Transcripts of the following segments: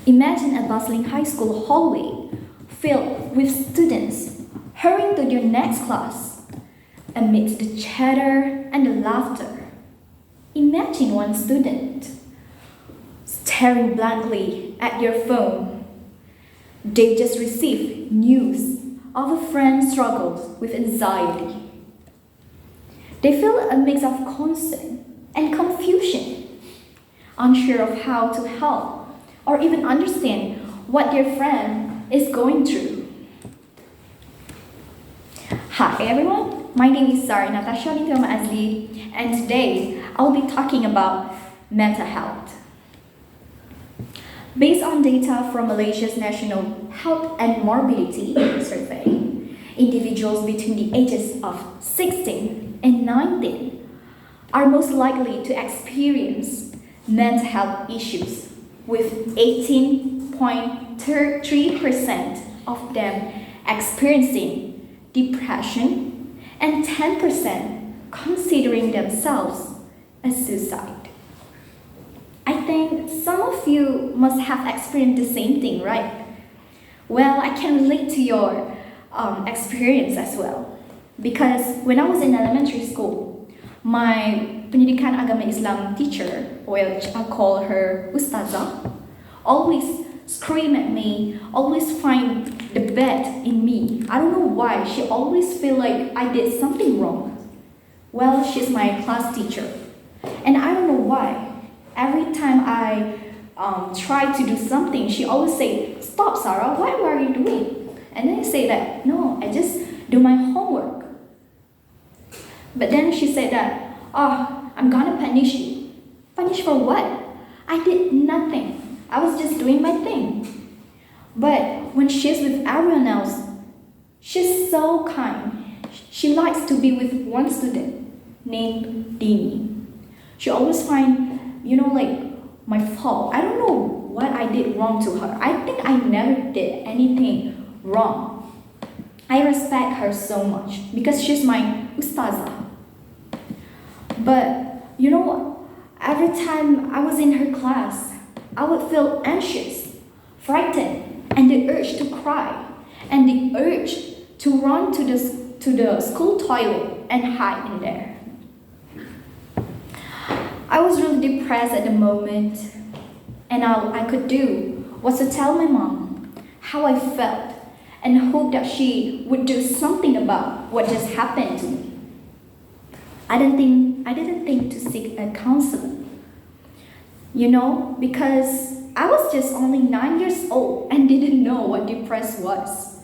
Imagine a bustling high school hallway filled with students hurrying to their next class amidst the chatter and the laughter. Imagine one student staring blankly at your phone. They just received news of a friend struggles with anxiety. They feel a mix of concern and confusion, unsure of how to help or even understand what their friend is going through. Hi everyone, my name is Sarah Natasha Nintoma Azli, and today I'll be talking about mental health. Based on data from Malaysia's National Health and Morbidity Survey, individuals between the ages of 16 and 19 are most likely to experience mental health issues, with 18.3% of them experiencing depression and 10% considering themselves a suicide. I think some of you must have experienced the same thing, right? Well, I can relate to your experience as well. Because when I was in elementary school, my Pendidikan Agama Islam teacher, which I call her Ustazah, always scream at me, always find the bad in me. I don't know why, she always feel like I did something wrong. Well, she's my class teacher. And I don't know why. Every time I try to do something, she always say, "Stop, Sarah, what are you doing?" And then I say that, "No, I just do my homework." But then she said that, "I'm gonna punish you." Punish for what? I did nothing. I was just doing my thing. But when she's with everyone else, she's so kind. She likes to be with one student named Dini. She always find, my fault. I don't know what I did wrong to her. I think I never did anything wrong. I respect her so much because she's my ustazah. But every time I was in her class, I would feel anxious, frightened, and the urge to cry, and the urge to run to the school toilet and hide in there. I was really depressed at the moment, and all I could do was to tell my mom how I felt and hope that she would do something about what just happened to me. I didn't think to seek a counselor, because I was just only 9 years old and didn't know what depressed was.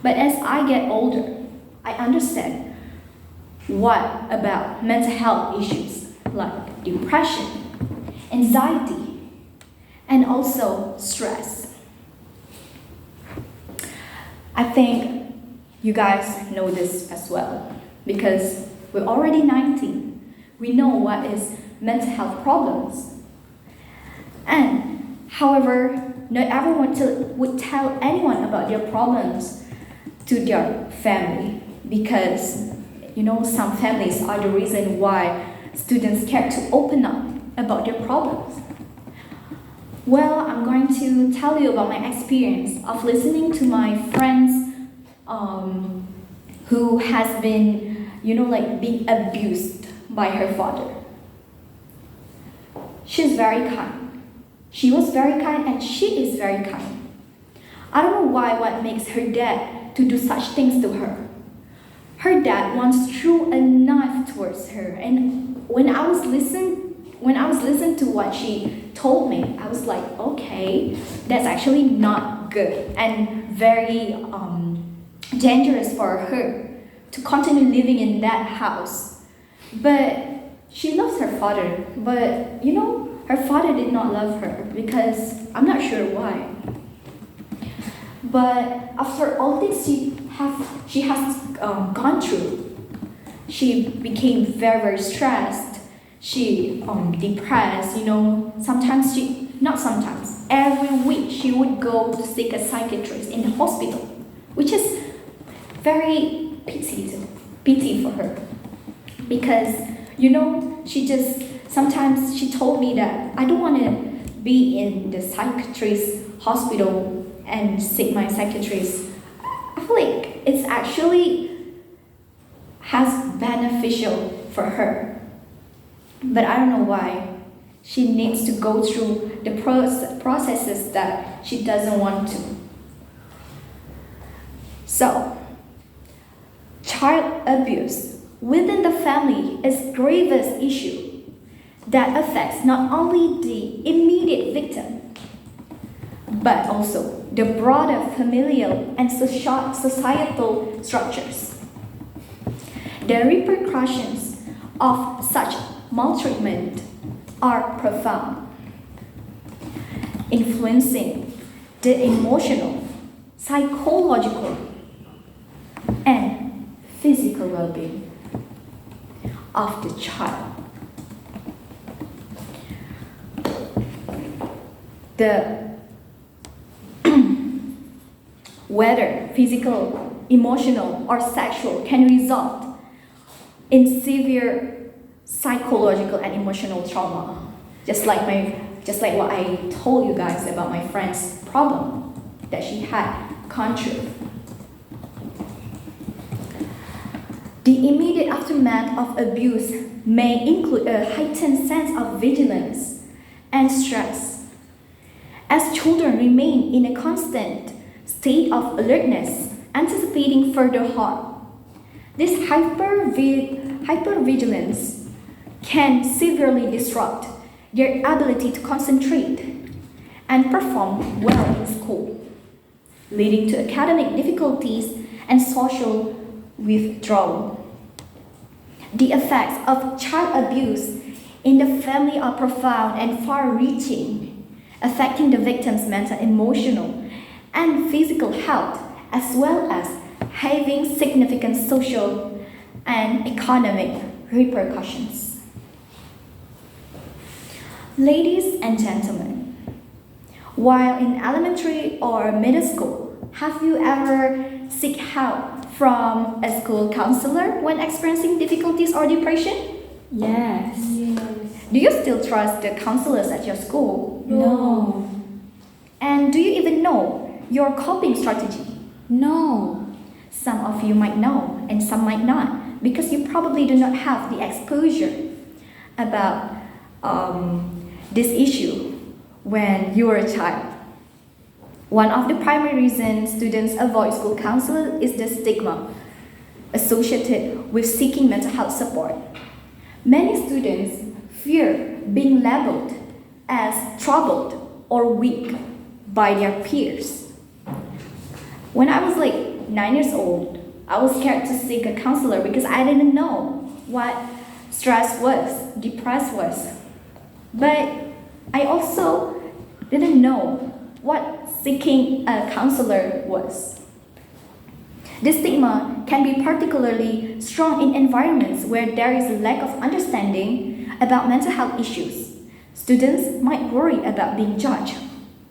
But as I get older, I understand what about mental health issues like depression, anxiety, and also stress. I think you guys know this as well because we're already 19. We know what is mental health problems. And however, not everyone would tell anyone about their problems to their family because, some families are the reason why students care to open up about their problems. Well, I'm going to tell you about my experience of listening to my friends who has been, being abused by her father. She's very kind. She was very kind and she is very kind. I don't know what makes her dad to do such things to her. Her dad once threw a knife towards her, and when I was listening to what she told me, I was like, okay, that's actually not good and very dangerous for her to continue living in that house. But she loves her father, but her father did not love her because I'm not sure why. But after all this she has gone through, she became very, very stressed. She depressed, every week she would go to seek a psychiatrist in the hospital, which is very pity for her. Because, sometimes she told me that I don't want to be in the psychiatrist hospital and seek my psychiatrist, I feel like it's actually has beneficial for her. But I don't know why she needs to go through the processes that she doesn't want to. So, child abuse within the family is a grievous issue that affects not only the immediate victim, but also the broader familial and societal structures. The repercussions of such maltreatment are profound, influencing the emotional, psychological, and physical well-being of the child. Whether physical, emotional, or sexual can result in severe psychological and emotional trauma. Just like what I told you guys about my friend's problem that she had gone through. The immediate aftermath of abuse may include a heightened sense of vigilance and stress, as children remain in a constant state of alertness, anticipating further harm. This hypervigilance can severely disrupt their ability to concentrate and perform well in school, leading to academic difficulties and social withdrawal. The effects of child abuse in the family are profound and far-reaching, affecting the victim's mental, emotional, and physical health, as well as having significant social and economic repercussions. Ladies and gentlemen, while in elementary or middle school, have you ever sought help from a school counselor when experiencing difficulties or depression? Yes. Do you still trust the counselors at your school? No. And do you even know your coping strategy? No. Some of you might know and some might not, because you probably do not have the exposure about this issue when you were a child. One of the primary reasons students avoid school counselors is the stigma associated with seeking mental health support. Many students fear being labeled as troubled or weak by their peers. When I was like 9 years old, I was scared to seek a counselor because I didn't know what stress was, depressed was. But I also didn't know what seeking a counselor was. This stigma can be particularly strong in environments where there is a lack of understanding about mental health issues. Students might worry about being judged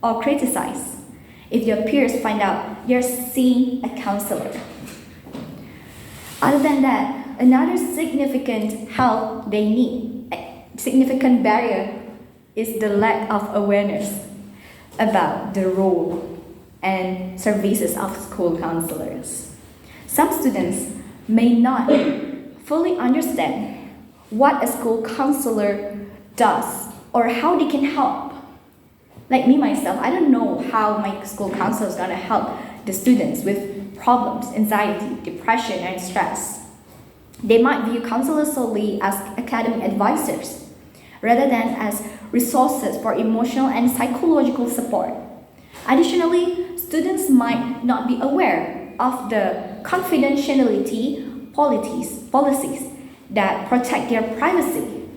or criticized if their peers find out they're seeing a counselor. Other than that, another significant significant barrier is the lack of awareness about the role and services of school counselors. Some students may not fully understand what a school counselor does or how they can help. Like me myself, I don't know how my school counselor is going to help the students with problems, anxiety, depression, and stress. They might view counselors solely as academic advisors rather than as resources for emotional and psychological support. Additionally, students might not be aware of the confidentiality policies that protect their privacy,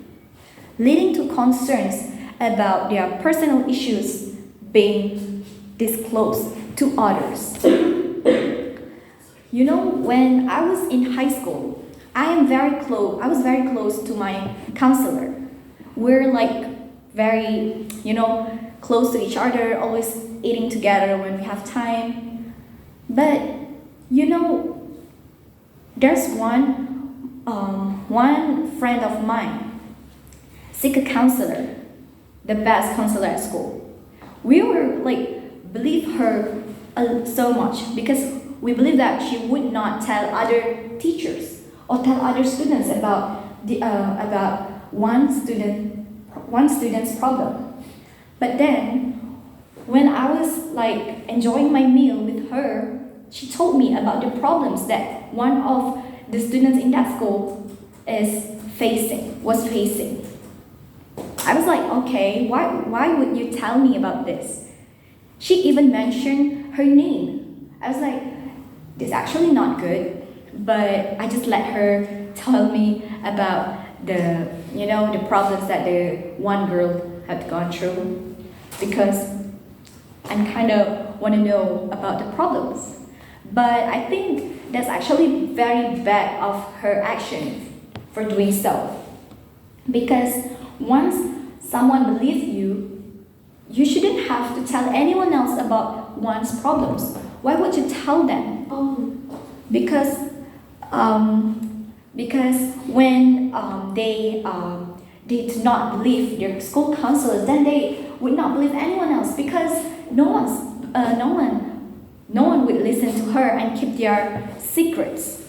leading to concerns about their personal issues being disclosed to others. You know, when I was in high school, I was very close to my counselor. We're like very, close to each other, always eating together when we have time. But, there's one friend of mine seek a counselor the best counselor at school. We were like believe her so much because we believe that she would not tell other teachers or tell other students about one student's problem. But then when I was like enjoying my meal with her, she told me about the problems that one of the students in that school was facing. I was like, okay, why would you tell me about this? She even mentioned her name. I was like, this is actually not good, but I just let her tell me about the problems that the one girl had gone through, because I kind of want to know about the problems. But I think that's actually very bad of her action for doing so. Because once someone believes you, you shouldn't have to tell anyone else about one's problems. Why would you tell them? Because when they did not believe their school counselors, then they would not believe anyone else, because no one would listen to her and keep their secrets,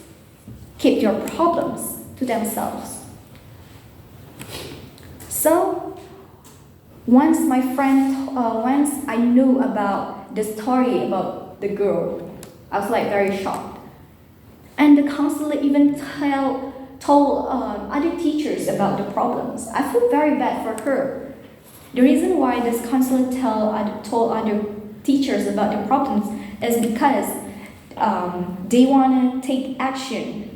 keep their problems to themselves. So once I knew about the story about the girl, I was like very shocked. And the counselor even told other teachers about the problems. I feel very bad for her. The reason why this counselor told other teachers about the problems is because they want to take action.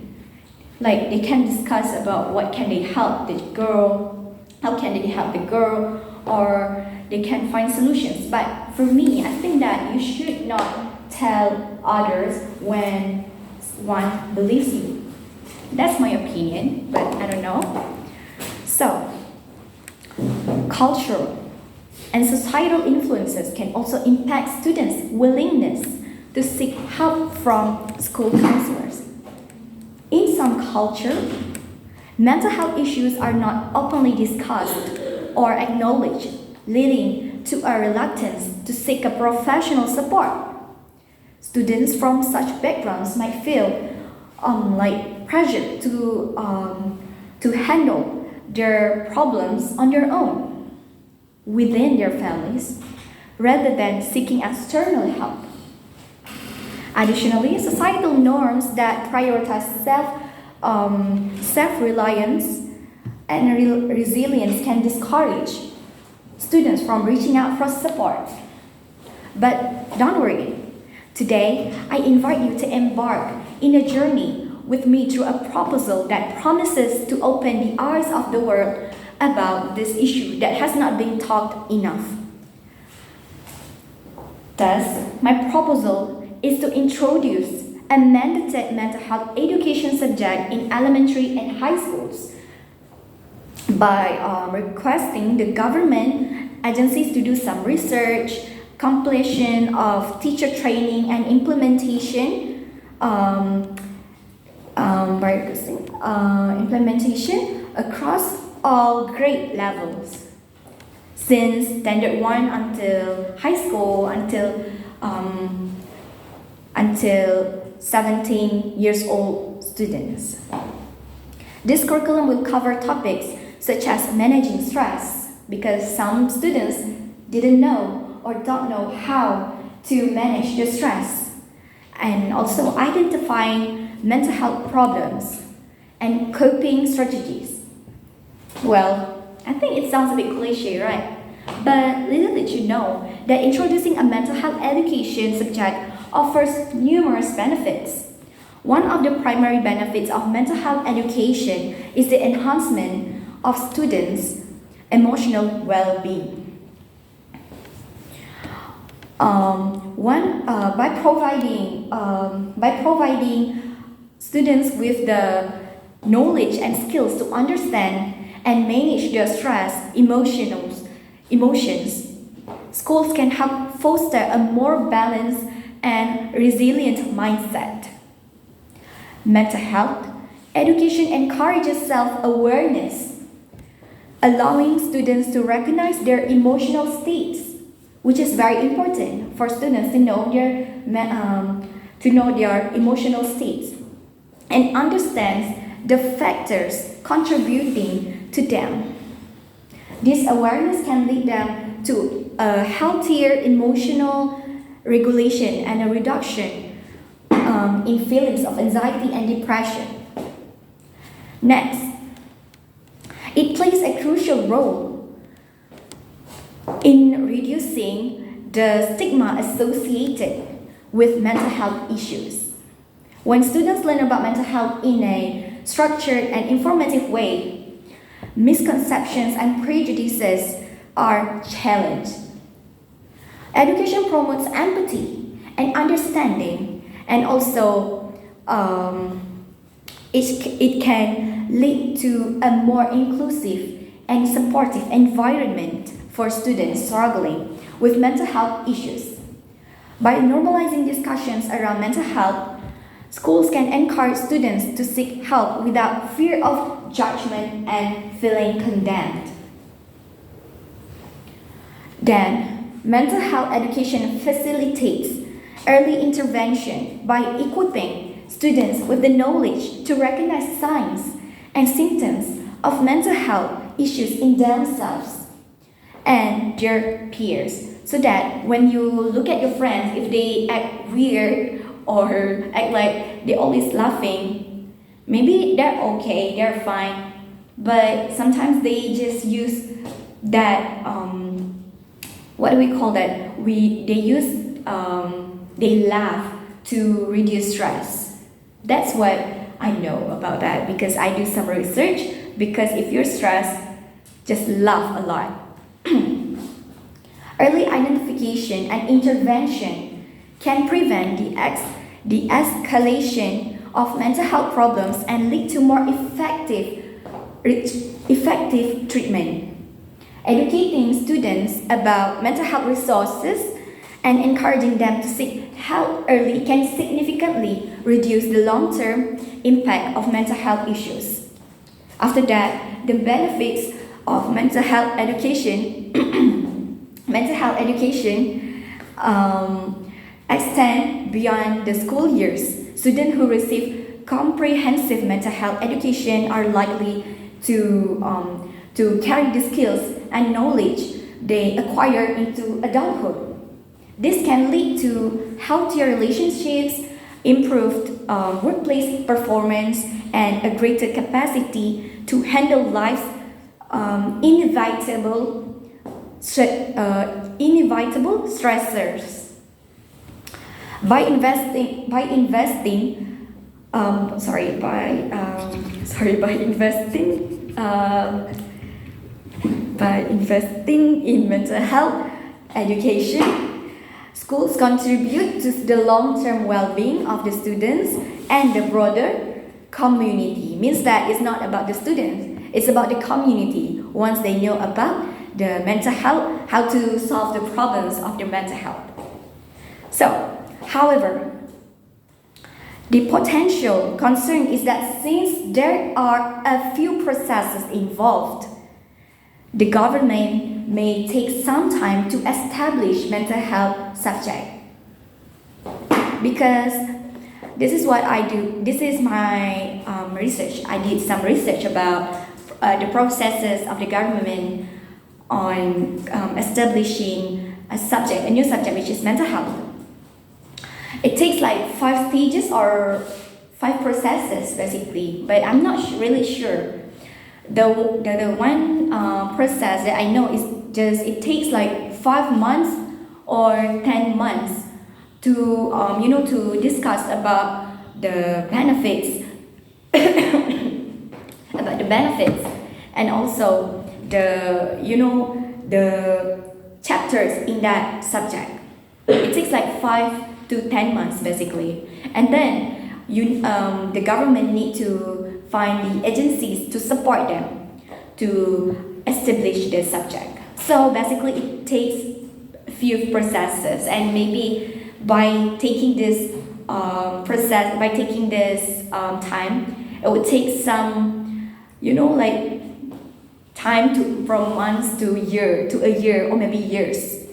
Like they can discuss about what can they help the girl, how can they help the girl, or they can find solutions. But for me, I think that you should not tell others when one believes you. That's my opinion, but I don't know. So, cultural and societal influences can also impact students' willingness to seek help from school counselors. In some culture, mental health issues are not openly discussed or acknowledged, leading to a reluctance to seek a professional support. Students from such backgrounds might feel like pressure to handle their problems on their own within their families, rather than seeking external help. Additionally, societal norms that prioritize self-reliance and resilience can discourage students from reaching out for support. But don't worry. Today, I invite you to embark in a journey with me through a proposal that promises to open the eyes of the world about this issue that has not been talked enough. Thus, my proposal is to introduce a mandated mental health education subject in elementary and high schools by requesting the government agencies to do some research, completion of teacher training and implementation, implementation across all grade levels, since standard 1 until high school, until 17 years old students. This curriculum will cover topics such as managing stress, because some students didn't know or don't know how to manage the stress, and also identifying mental health problems and coping strategies. Well, I think it sounds a bit cliche, right? But little did you know that introducing a mental health education subject offers numerous benefits. One of the primary benefits of mental health education is the enhancement of students' emotional well-being. By providing students with the knowledge and skills to understand and manage their stress, emotions, schools can help foster a more balanced and resilient mindset. Mental health education encourages self-awareness. allowing students to recognize their emotional states, which is very important for students to know their emotional states and understands the factors contributing to them. This awareness can lead them to a healthier emotional regulation and a reduction in feelings of anxiety and depression. Next, it plays a crucial role in reducing the stigma associated with mental health issues. When students learn about mental health in a structured and informative way, misconceptions and prejudices are challenged. Education promotes empathy and understanding, and also it can lead to a more inclusive and supportive environment for students struggling with mental health issues. By normalizing discussions around mental health, schools can encourage students to seek help without fear of judgment and feeling condemned. Then, mental health education facilitates early intervention by equipping students with the knowledge to recognize signs and symptoms of mental health issues in themselves and their peers, so that when you look at your friends, if they act weird or act like they're always laughing, maybe they're okay, they're fine, but sometimes they just use that what do we call that? They laugh to reduce stress. That's what I know about that because I do some research. Because if you're stressed, just laugh a lot. Early identification and intervention can prevent the escalation of mental health problems and lead to more effective treatment. Educating students about mental health resources and encouraging them to seek help early can significantly reduce the long-term impact of mental health issues. After that, the benefits of mental health education extend beyond the school years. Students who receive comprehensive mental health education are likely to carry the skills and knowledge they acquire into adulthood. This can lead to healthier relationships, improved workplace performance, and a greater capacity to handle life's inevitable stressors. By investing in mental health education, schools contribute to the long-term well-being of the students and the broader community. Means that it's not about the students, it's about the community. Once they know about the mental health, how to solve the problems of their mental health. So, however, the potential concern is that since there are a few processes involved, the government may take some time to establish mental health subject. Because this is what I do. This is my research. I did some research about the processes of the government on establishing a new subject, which is mental health. It takes like 5 stages or 5 processes basically, but I'm not really sure. The one process that I know is just it takes like 5 months or 10 months to to discuss about the benefits about the benefits and also the chapters in that subject. It takes like 5 to 10 months basically, and then the government need to find the agencies to support them to establish the subject. So basically it takes a few processes, and maybe by taking this time, it would take some from months to a year or maybe years.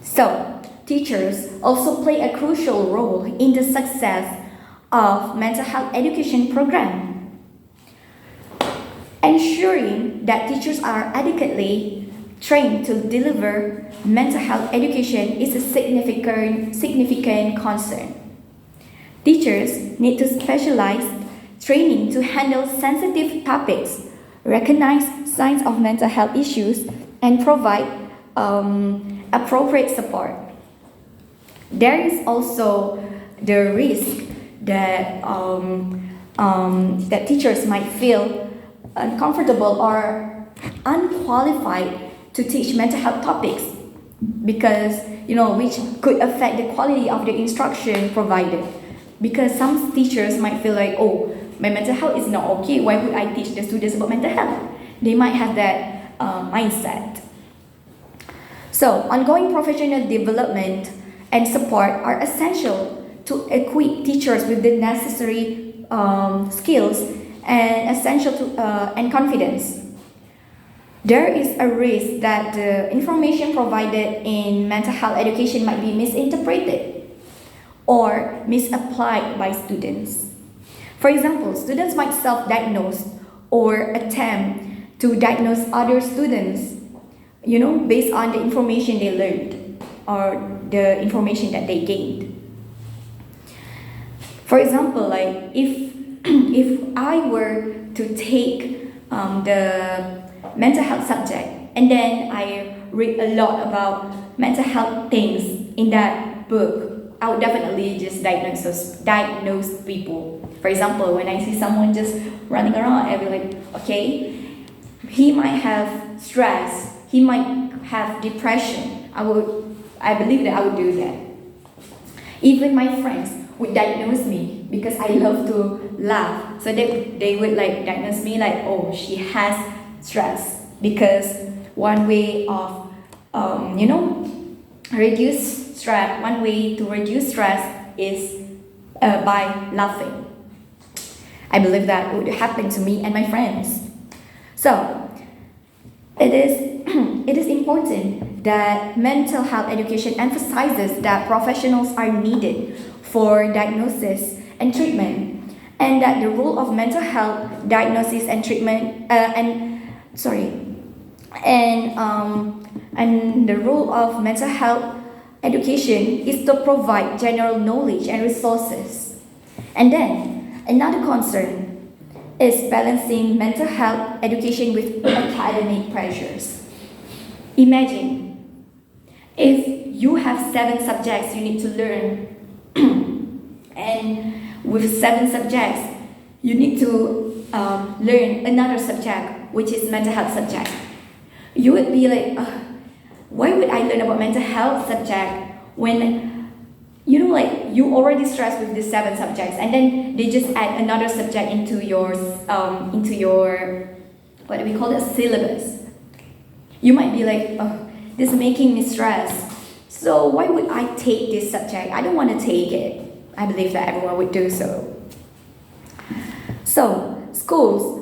So, teachers also play a crucial role in the success of mental health education program. Ensuring that teachers are adequately trained to deliver mental health education is a significant concern. Teachers need to specialize training to handle sensitive topics, recognize signs of mental health issues, and provide appropriate support. There is also the risk that that teachers might feel uncomfortable or unqualified to teach mental health topics because which could affect the quality of the instruction provided. Because some teachers might feel like, oh, my mental health is not okay, why would I teach the students about mental health? They might have that mindset. So, ongoing professional development and support are essential to equip teachers with the necessary skills and and confidence. There is a risk that the information provided in mental health education might be misinterpreted or misapplied by students. For example, students might self-diagnose or attempt to diagnose other students, based on the information they learned or the information that they gained. For example, like if I were to take the mental health subject and then I read a lot about mental health things in that book, I would definitely just diagnose people. For example, when I see someone just running around, I'll be like, okay, he might have stress, he might have depression. I believe that I would do that. Even my friends would diagnose me because I love to laugh. So they would like diagnose me like, oh, she has stress, because one way of reduce stress, one way to reduce stress is by laughing. I believe that would happen to me and my friends. So it is important that mental health education emphasizes that professionals are needed for diagnosis and treatment, and that the role of mental health diagnosis and treatment and the role of mental health education is to provide general knowledge and resources. And then another concern is balancing mental health education with academic pressures. Imagine if you have 7 subjects you need to learn, and with 7 subjects you need to learn another subject, which is mental health subject. You would be like, why would I learn about mental health subject when you already stressed with these 7 subjects, and then they just add another subject into your what do we call it, syllabus. You might be like, oh, this is making me stress, so why would I take this subject? I don't want to take it. I believe that everyone would do so. So schools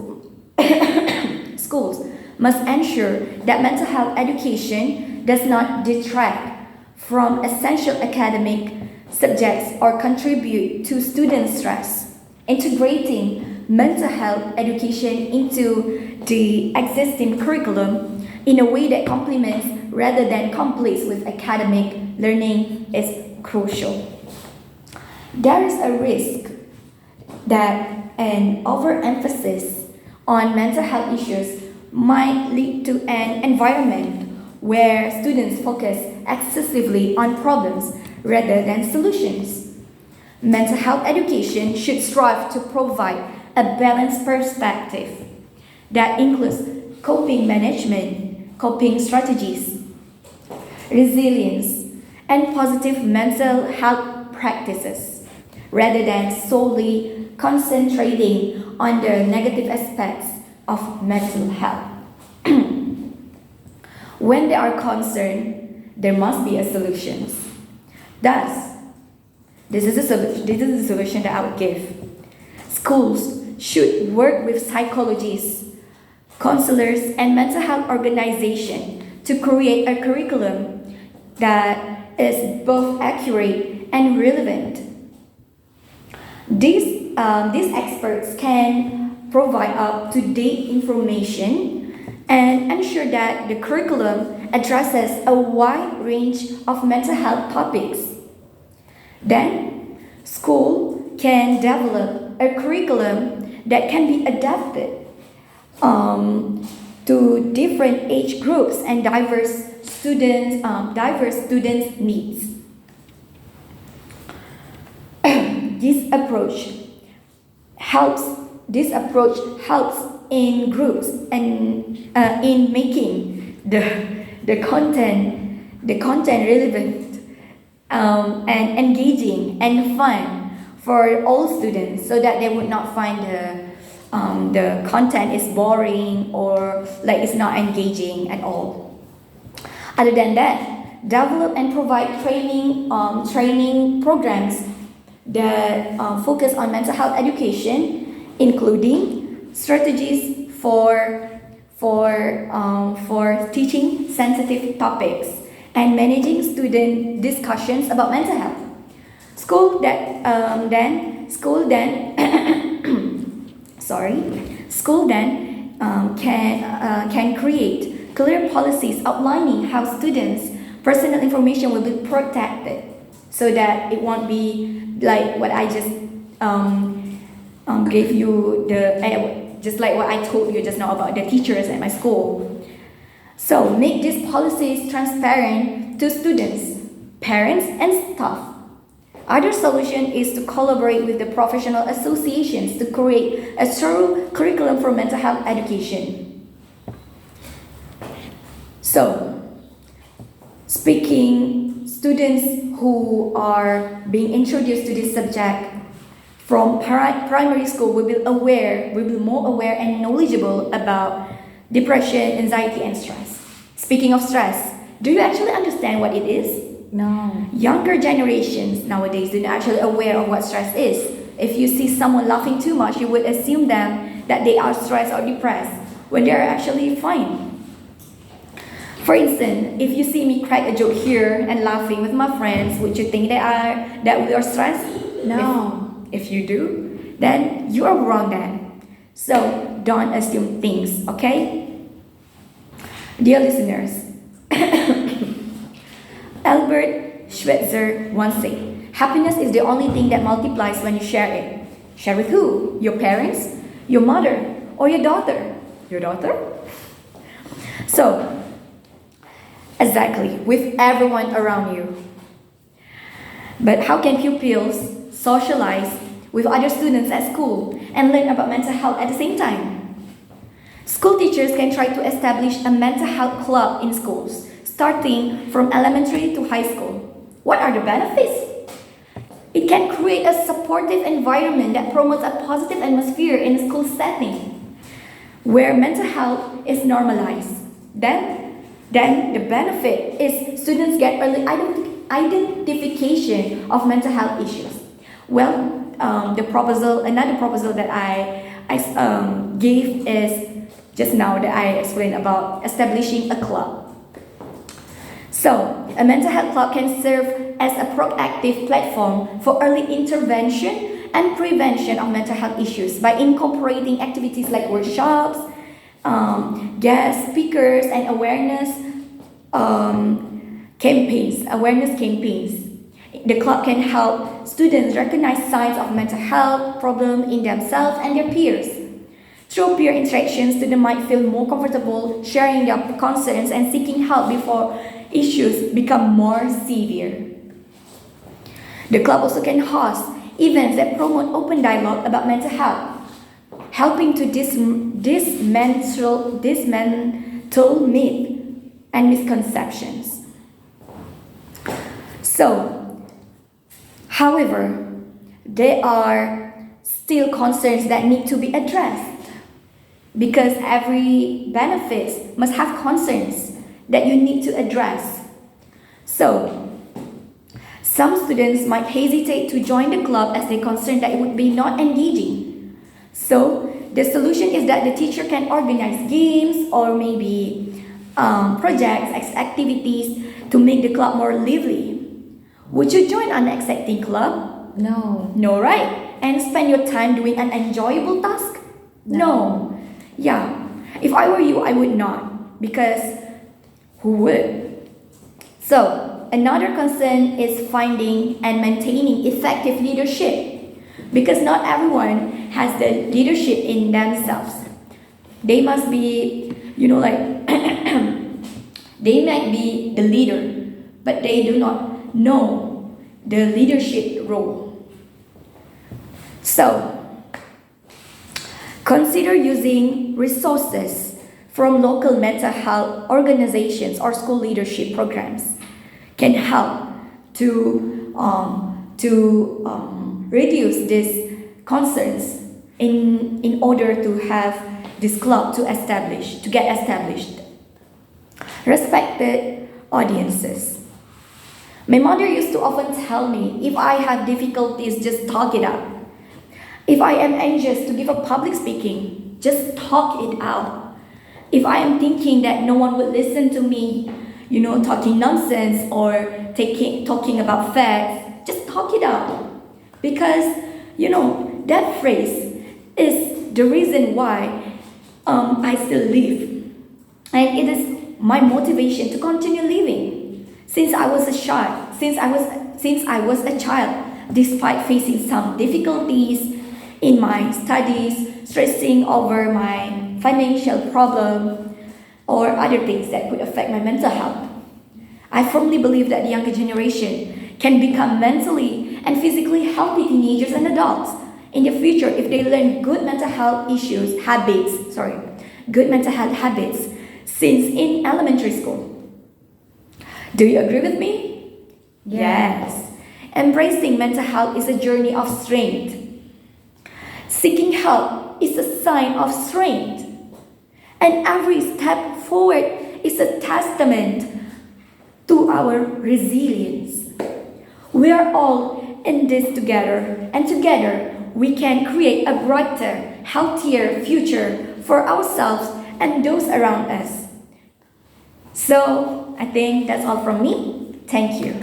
must ensure that mental health education does not detract from essential academic subjects or contribute to student stress. Integrating mental health education into the existing curriculum in a way that complements rather than competes with academic learning is crucial. There is a risk that an overemphasis on mental health issues might lead to an environment where students focus excessively on problems rather than solutions. Mental health education should strive to provide a balanced perspective that includes coping management, coping strategies, resilience, and positive mental health practices, rather than solely concentrating on the negative aspects of mental health. When there are concerns, there must be a solution. Thus, this is the solution that I would give. Schools should work with psychologists, counselors, and mental health organization to create a curriculum that is both accurate and relevant. These experts can provide up-to-date information and ensure that the curriculum addresses a wide range of mental health topics. Then, school can develop a curriculum that can be adapted to different age groups and diverse students' needs. This approach helps in groups and in making the content relevant and engaging and fun for all students, so that they would not find the content is boring or like it's not engaging at all. Other than that, develop and provide training programs that focus on mental health education, including strategies for teaching sensitive topics and managing student discussions about mental health. School then can create clear policies outlining how students' personal information will be protected, so that it won't be like what I just gave you just like what I told you just now about the teachers at my school. So make these policies transparent to students, parents, and staff. Other solution is to collaborate with the professional associations to create a thorough curriculum for mental health education. So, speaking, students who are being introduced to this subject from primary school will be more aware and knowledgeable about depression, anxiety, and stress. Speaking of stress, do you actually understand what it is? No. Younger generations nowadays are not actually aware of what stress is. If you see someone laughing too much, you would assume that they are stressed or depressed when they are actually fine. For instance, if you see me crack a joke here and laughing with my friends, would you think that we are stressed? No. If you do, then you are wrong then. So don't assume things, okay? Dear listeners, Albert Schweitzer once said, happiness is the only thing that multiplies when you share it. Share with who? Your parents, your mother, or your daughter? Your daughter? So, exactly, with everyone around you. But how can pupils socialize with other students at school and learn about mental health at the same time? School teachers can try to establish a mental health club in schools, starting from elementary to high school. What are the benefits? It can create a supportive environment that promotes a positive atmosphere in a school setting, where mental health is normalized. Then the benefit is students get early identification of mental health issues. Well, another proposal that I gave is just now that I explained about establishing a club. So, a mental health club can serve as a proactive platform for early intervention and prevention of mental health issues by incorporating activities like workshops, guest speakers, and awareness campaigns. The club can help students recognize signs of mental health problems in themselves and their peers. Through peer interactions, students might feel more comfortable sharing their concerns and seeking help before issues become more severe. The club also can host events that promote open dialogue about mental health, helping to dismantle myth and misconceptions. So, however, there are still concerns that need to be addressed, because every benefit must have concerns that you need to address. So, some students might hesitate to join the club as they're concerned that it would be not engaging. So, the solution is that the teacher can organize games or maybe projects, activities to make the club more lively. Would you join an exciting club? No. No, right? And spend your time doing an enjoyable task? No. Yeah. If I were you, I would not. Because who would? So, another concern is finding and maintaining effective leadership. Because not everyone has the leadership in themselves. They must be, they might be the leader, but they do not know the leadership role. So, consider using resources from local mental health organizations or school leadership programs can help to reduce these concerns in order to have this club to get established. Respected audiences. My mother used to often tell me, if I have difficulties, just talk it out. If I am anxious to give a public speaking, just talk it out. If I am thinking that no one would listen to me, talking nonsense or talking about facts, just talk it out. Because, that phrase is the reason why I still live. And it is my motivation to continue living. Since I was a child, despite facing some difficulties in my studies, stressing over my financial problem, or other things that could affect my mental health, I firmly believe that the younger generation can become mentally and physically healthy teenagers and adults in the future if they learn good mental health habits since in elementary school. Do you agree with me? Yes. Embracing mental health is a journey of strength. Seeking help is a sign of strength. And every step forward is a testament to our resilience. We are all in this together, and together we can create a brighter, healthier future for ourselves and those around us. So, I think that's all from me. Thank you.